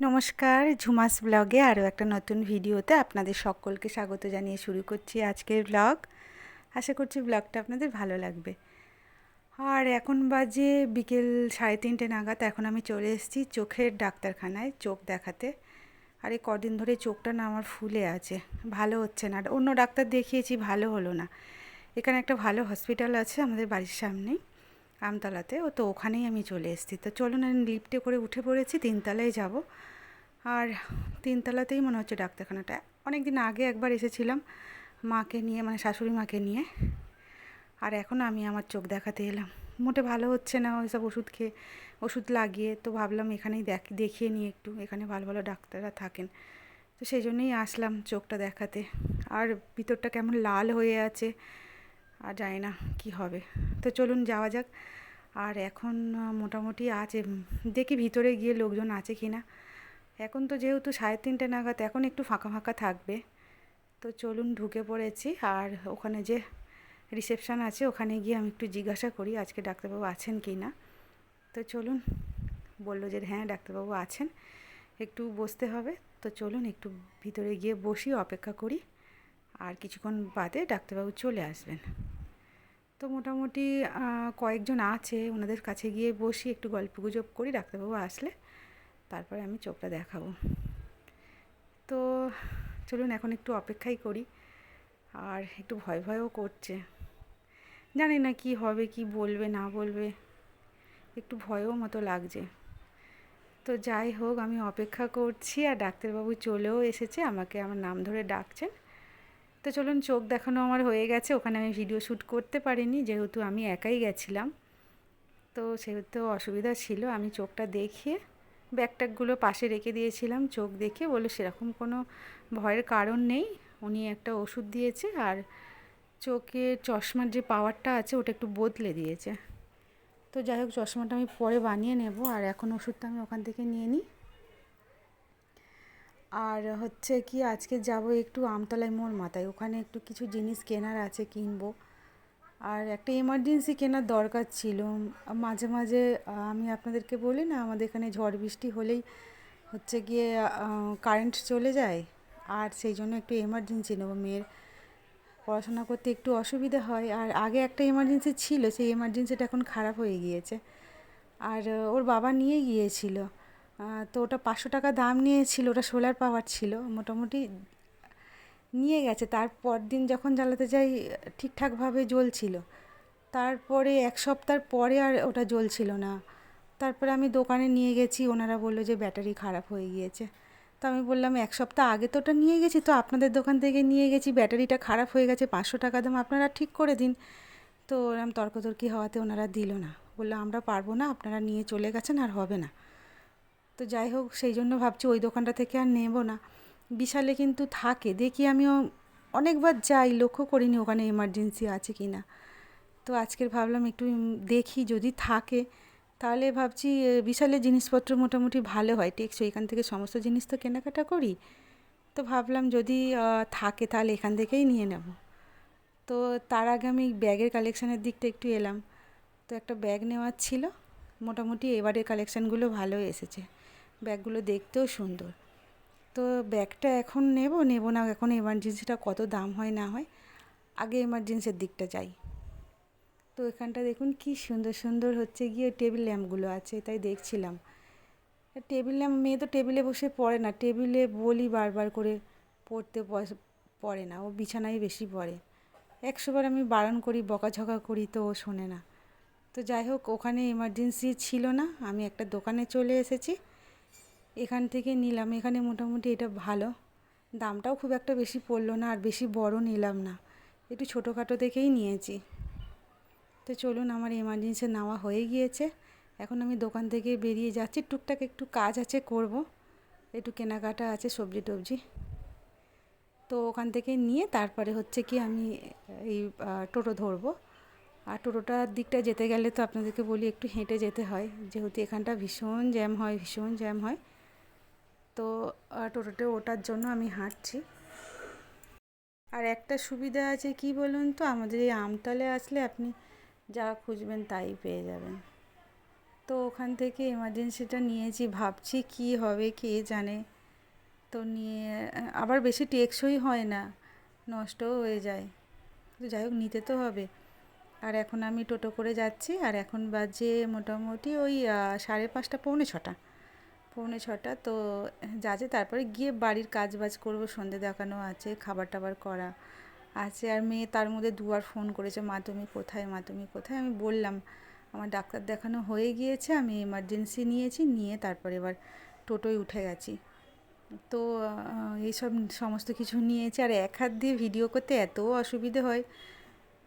নমস্কার, ঝুমাস ব্লগে আরও একটা নতুন ভিডিওতে আপনাদের সকলকে স্বাগত জানিয়ে শুরু করছি আজকের ব্লগ। আশা করছি ব্লগটা আপনাদের ভালো লাগবে। আর এখন বাজে বিকেল 3:30 নাগাদ। এখন আমি চলে এসেছি চোখের ডাক্তারখানায় চোখ দেখাতে। আর এই কদিন ধরে চোখটা না আমার ফুলে আছে, ভালো হচ্ছে না। অন্য ডাক্তার দেখিয়েছি, ভালো হলো না। এখানে একটা ভালো হসপিটাল আছে আমাদের বাড়ির সামনেই, আমতলাতে। তো ওখানেই আমি চলে এসেছি। তো চলুন, আমি লিফটে করে উঠে পড়েছি, 3তলায় যাব। আর 3তলাতেই মনে হচ্ছে ডাক্তারখানাটা। অনেক দিন আগে একবার এসেছিলাম মাকে নিয়ে, মানে শাশুড়ি মাকে নিয়ে। আর এখন আমি আমার চোখ দেখাতে এলাম। মোটে ভালো হচ্ছে না ওইসব ওষুধ খেয়ে, ওষুধ লাগিয়ে। তো ভাবলাম এখানেই দেখিয়ে নিই একটু, এখানে ভালো ভালো ডাক্তাররা থাকেন। তো সেই জন্যই আসলাম চোখটা দেখাতে। আর ভিতরটা কেমন লাল হয়ে আছে, আর জানি না কী হবে। তো চলুন যাওয়া যাক। আর এখন মোটামুটি আছে, দেখি ভিতরে গিয়ে লোকজন আছে কি না। এখন তো যেহেতু 3:30 নাগাদ, এখন একটু ফাঁকা ফাঁকা থাকবে। তো চলুন, ঢুকে পড়েছি। আর ওখানে যে রিসেপশান আছে, ওখানে গিয়ে আমি একটু জিজ্ঞাসা করি আজকে ডাক্তারবাবু আছেন কি না। তো চলুন, বললো যে হ্যাঁ ডাক্তারবাবু আছেন, একটু বসতে হবে। তো চলুন একটু ভিতরে গিয়ে বসি, অপেক্ষা করি। আর কিছুক্ষণ বাদে ডাক্তারবাবু চলে আসবেন। তো মোটামুটি কয়েকজন আছে, ওনাদের কাছে গিয়ে বসি, একটু গল্পগুজব করি। ডাক্তারবাবু আসলে তারপরে আমি চোখটা দেখাবো। তো চলুন এখন একটু অপেক্ষাই করি। আর একটু ভয় ভয়ও করছে, জানি না কি হবে, কি বলবে না বলবে, একটু ভয়ও মতো লাগছে। তো যাই হোক, আমি অপেক্ষা করছি। আর ডাক্তারবাবু চলেও এসেছে, আমাকে আমার নাম ধরে ডাকছেন। তো চলুন, চোখ দেখানো আমার হয়ে গেছে। ওখানে আমি ভিডিও শ্যুট করতে পারিনি, যেহেতু আমি একাই গেছিলাম। তো সেহেতু অসুবিধা ছিল। আমি চোখটা দেখিয়ে ব্যাগট্যাগগুলো পাশে রেখে দিয়েছিলাম। চোখ দেখে বলে সেরকম কোনো ভয়ের কারণ নেই। উনি একটা ওষুধ দিয়েছে, আর চোখের চশমার যে পাওয়ারটা আছে ওটা একটু বদলে দিয়েছে। তো যাই হোক, চশমাটা আমি পরে বানিয়ে নেব। আর এখন ওষুধটা আমি ওখান থেকে নিয়ে নিই। আর হচ্ছে কি, আজকে যাব একটু আমতলায় মোড় মাথায়, ওখানে একটু কিছু জিনিস কেনার আছে, কিনবো। আর একটা এমার্জেন্সি কেনার দরকার ছিল। মাঝে মাঝে আমি আপনাদেরকে বলি না, আমাদের এখানে ঝড় বৃষ্টি হলেই হচ্ছে গিয়ে কারেন্ট চলে যায়। আর সেই জন্য একটু এমার্জেন্সি নেবো, মেয়ের পড়াশোনা করতে একটু অসুবিধা হয়। আর আগে একটা এমার্জেন্সি ছিল, সেই এমার্জেন্সিটা এখন খারাপ হয়ে গিয়েছে। আর ওর বাবা নিয়ে গিয়েছিল। তো ওটা 500 টাকা দাম নিয়েছিল, ওটা সোলার পাওয়ার ছিল। মোটামুটি নিয়ে গেছে। তারপর দিন যখন জ্বালাতে যাই ঠিকঠাকভাবে জ্বলছিল। তারপরে 1 সপ্তাহ পরে আর ওটা জ্বলছিল না। তারপরে আমি দোকানে নিয়ে গেছি, ওনারা বললো যে ব্যাটারি খারাপ হয়ে গিয়েছে। তো আমি বললাম 1 সপ্তাহ আগে তো ওটা নিয়ে গেছি, তো আপনাদের দোকান থেকে নিয়ে গেছি, ব্যাটারিটা খারাপ হয়ে গেছে, 500 টাকা দাম, আপনারা ঠিক করে দিন। তো ওরকম তর্কতর্কি হওয়াতে ওনারা দিল না, বললো আমরা পারবো না, আপনারা নিয়ে চলে গেছেন, আর হবে না। তো যাই হোক, সেই জন্য ভাবছি ওই দোকানটা থেকে আর নেব না। বিশালে কিন্তু থাকে, দেখি আমিও অনেকবার যাই, লক্ষ্য করিনি ওখানে এমার্জেন্সি আছে কি না। তো আজকের ভাবলাম একটু দেখি, যদি থাকে তাহলে ভাবছি বিশালে জিনিসপত্র মোটামুটি ভালো হয়, টেকসই। এখান থেকে সমস্ত জিনিস তো কেনাকাটা করি। তো ভাবলাম যদি থাকে তাহলে এখান থেকেই নিয়ে নেব। তো তার আগে আমি ব্যাগের কালেকশানের দিকটা একটু এলাম। তো একটা ব্যাগ নেওয়ার ছিল। মোটামুটি এবারের কালেকশানগুলো ভালো এসেছে, ব্যাগগুলো দেখতেও সুন্দর। তো ব্যাগটা এখন নেব না, এখন এমার্জেন্সিটা কত দাম হয় না হয়, আগে এমার্জেন্সির দিকটা যাই। তো এখানটা দেখুন কি সুন্দর সুন্দর হচ্ছে গিয়ে টেবিল ল্যাম্পগুলো আছে, তাই দেখছিলাম। টেবিল ল্যাম্প, মেয়ে তো টেবিলে বসে পড়ে না, টেবিলে বলি বারবার করে পড়তে পড়ে না, ও বিছানায় বেশি পড়ে। 100 বার আমি বারণ করি, বকাঝকা করি, তো ও শোনে না। তো যাই হোক, ওখানে এমার্জেন্সি ছিল না, আমি একটা দোকানে চলে এসেছি, এখান থেকে নিলাম। এখানে মোটামুটি এটা ভালো, দামটাও খুব একটা বেশি পড়লো না, আর বেশি বড় নিলাম না, একটু ছোটোখাটো দেখেই নিয়েছি। তো চলুন, আমার এমার্জেন্সি নেওয়া হয়ে গিয়েছে। এখন আমি দোকান থেকে বেরিয়ে যাচ্ছি, টুকটাক একটু কাজ আছে করব, একটু কেনাকাটা আছে, সবজি টবজি। তো ওখান থেকে নিয়ে তারপরে হচ্ছে কি আমি এই টোটো ধরবো। আর টোটোটার দিকটা যেতে গেলে তো আপনাদেরকে বলি একটু হেঁটে যেতে হয়, যেহেতু এখানটা ভীষণ জ্যাম হয়, ভীষণ জ্যাম হয়। তো টোটোতে ওঠার জন্য আমি হাঁটছি। আর একটা সুবিধা আছে কি বলুন তো, আমাদের এই আমতলে আসলে আপনি যা খুঁজবেন তাই পেয়ে যাবেন। তো ওখান থেকে এমার্জেন্সিটা নিয়েছি, ভাবছি কি হবে কে জানে। তো নিয়ে আবার বেশি টেকসই হয় না, নষ্টও হয়ে যায়। তো যাই হোক, নিতে তো হবে। আর এখন আমি টোটো করে যাচ্ছি, আর এখন বাজে মোটামুটি ওই 5:30 পৌনে ছটা। তো যাচ্ছে, তারপরে গিয়ে বাড়ির কাজ বাজ করবো, সন্ধে দেখানো আছে, খাবার টাবার করা আছে। আর মেয়ে তার মধ্যে দুবার ফোন করেছে, মা তুমি কোথায়, মা তুমি কোথায়। আমি বললাম আমার ডাক্তার দেখানো হয়ে গিয়েছে, আমি এমার্জেন্সি নিয়েছি, নিয়ে তারপরে এবার টোটোয় উঠে গেছি। তো এইসব সমস্ত কিছু নিয়েছি। আর এক হাত দিয়ে ভিডিও করতে এত অসুবিধে হয়।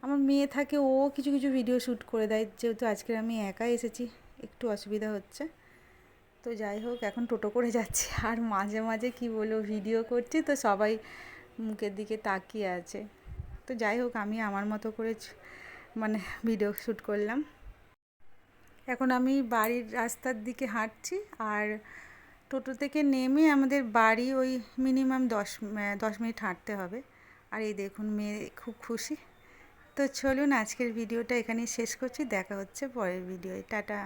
আমার মেয়ে থাকে, ও কিছু কিছু ভিডিও শ্যুট করে দেয়, যেহেতু আজকে আমি একা এসেছি একটু অসুবিধা হচ্ছে। তো যাই হোক, এখন টোটো করে যাচ্ছি, আর মাঝে মাঝে কি বলবো, ভিডিও করছি তো সবাই মুখের দিকে তাকিয়ে আছে। তো যাই হোক, আমি আমার মতো করে মানে ভিডিও শ্যুট করলাম। এখন আমি বাড়ির রাস্তার দিকে হাঁটছি, আর টোটো থেকে নেমে আমাদের বাড়ি ওই মিনিমাম 10 মিনিট হাঁটতে হবে। আর এই দেখুন, মেয়ে খুব খুশি। তো চলুন, আজকের ভিডিওটা এখানেই শেষ করছি, দেখা হচ্ছে পরের ভিডিওয়, টাটা।